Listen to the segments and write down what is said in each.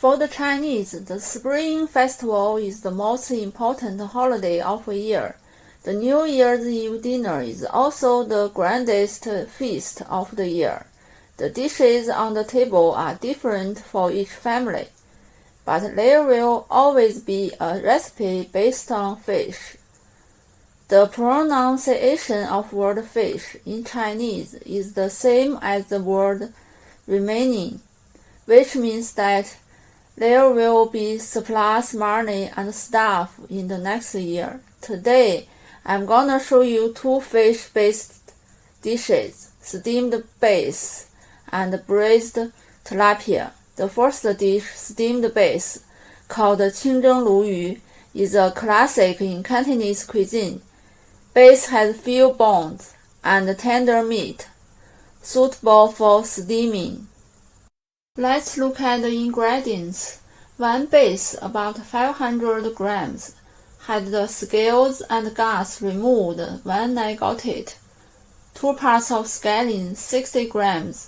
For the Chinese, the Spring Festival is the most important holiday of the year. The New Year's Eve dinner is also the grandest feast of the year. The dishes on the table are different for each family, but there will always be a recipe based on fish. The pronunciation of word fish in Chinese is the same as the word remaining, which means that there will be surplus money and stuff in the next year. Today, I'm gonna show you two fish-based dishes, steamed bass and braised tilapia. The first dish, steamed bass, called Qingzheng Luyu, is a classic in Cantonese cuisine. Bass has few bones and tender meat, suitable for steaming. Let's look at the ingredients. One bass, about 500 grams, had the scales and guts removed when I got it. 2 parts of scallion, 60 grams.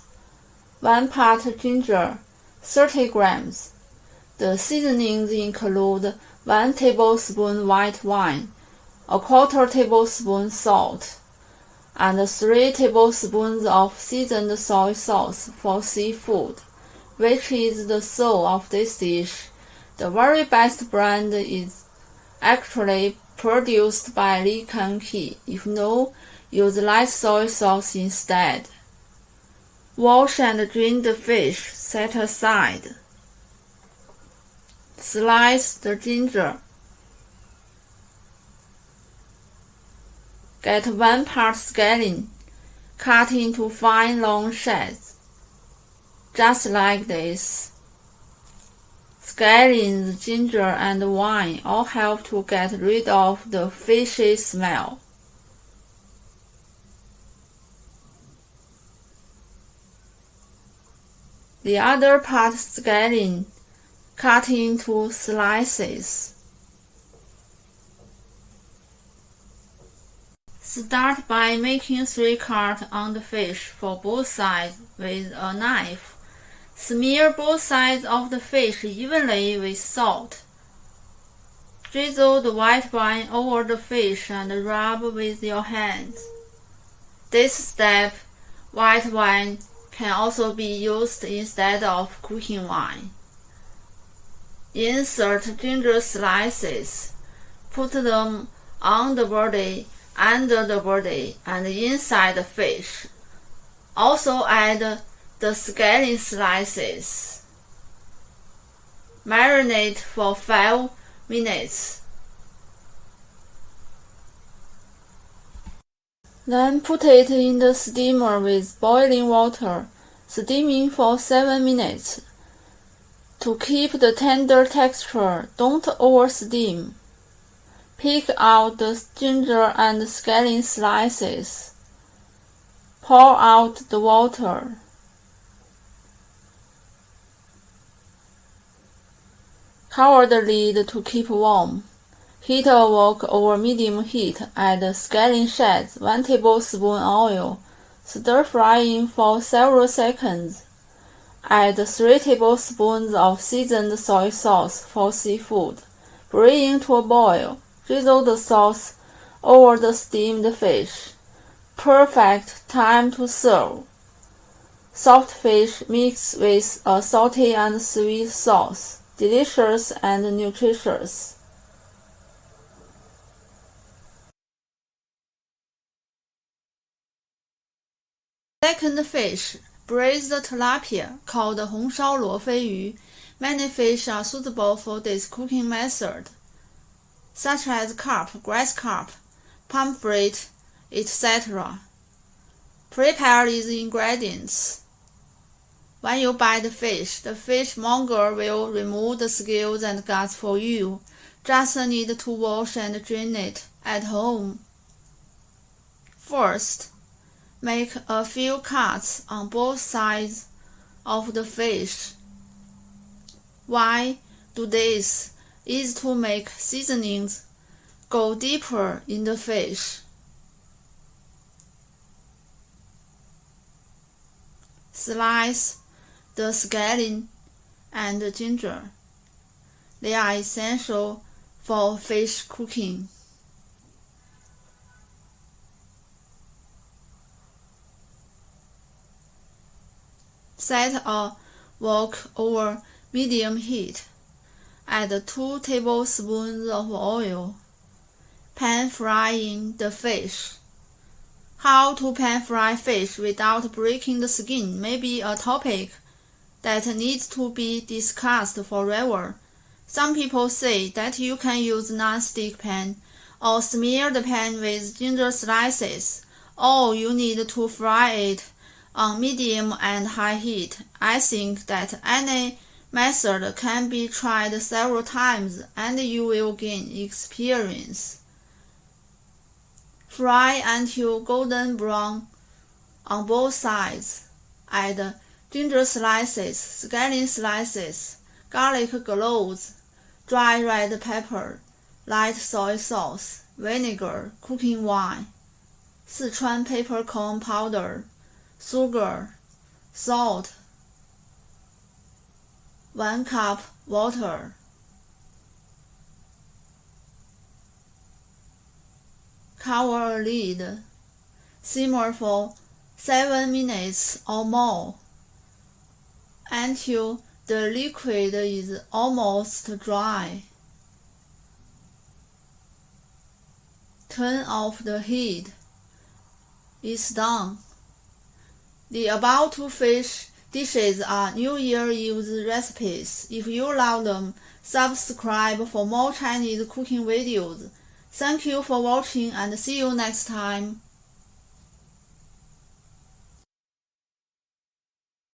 1 part ginger, 30 grams. The seasonings include 1 tablespoon white wine, a 1/4 tablespoon salt, and 3 tablespoons of seasoned soy sauce for seafood, which is the soul of this dish. The very best brand is actually produced by Li Kan Ki. If no, use light soy sauce instead. Wash and drain the fish, set aside. Slice the ginger. Get 1 part scallion, cut into fine long shreds, just like this. Scallions, ginger, and wine all help to get rid of the fishy smell. The other part scallion, cut into slices. Start by making 3 cuts on the fish for both sides with a knife. Smear both sides of the fish evenly with salt. Drizzle the white wine over the fish and rub with your hands. This step, white wine, can also be used instead of cooking wine. Insert ginger slices. Put them on the body, under the body, and inside the fish. Also add the scallion slices. Marinate for 5 minutes. Then put it in the steamer with boiling water, steaming for 7 minutes. To keep the tender texture, don't over-steam. Pick out the ginger and scallion slices. Pour out the water. Cover the lid to keep warm. Heat a wok over medium heat. Add scallion shreds, 1 tablespoon oil. Stir frying for several seconds. Add 3 tablespoons of seasoned soy sauce for seafood. Bring to a boil. Drizzle the sauce over the steamed fish. Perfect time to serve. Soft fish mixed with a salty and sweet sauce. Delicious and nutritious. Second fish, braised tilapia, called 红烧罗非鱼. Many fish are suitable for this cooking method, such as carp, grass carp, pomfret, etc. Prepare these ingredients. When you buy the fishmonger will remove the scales and guts for you. Just need to wash and drain it at home. First, make a few cuts on both sides of the fish. Why do this? Is to make seasonings go deeper in the fish. Slice the scallion and ginger. They are essential for fish cooking. Set a wok over medium heat. Add 2 tablespoons of oil. Pan frying the fish. How to pan fry fish without breaking the skin may be a topic that needs to be discussed forever. Some people say that you can use non-stick pan or smear the pan with ginger slices, or you need to fry it on medium and high heat. I think that any method can be tried several times and you will gain experience. Fry until golden brown on both sides. Add ginger slices, scallion slices, garlic cloves, dry red pepper, light soy sauce, vinegar, cooking wine, Sichuan peppercorn powder, sugar, salt, 1 cup water. Cover a lid. Simmer for 7 minutes or more until the liquid is almost dry. Turn off the heat. It's done. The above 2 fish dishes are New Year Eve recipes. If you love them, subscribe for more Chinese cooking videos. Thank you for watching and see you next time.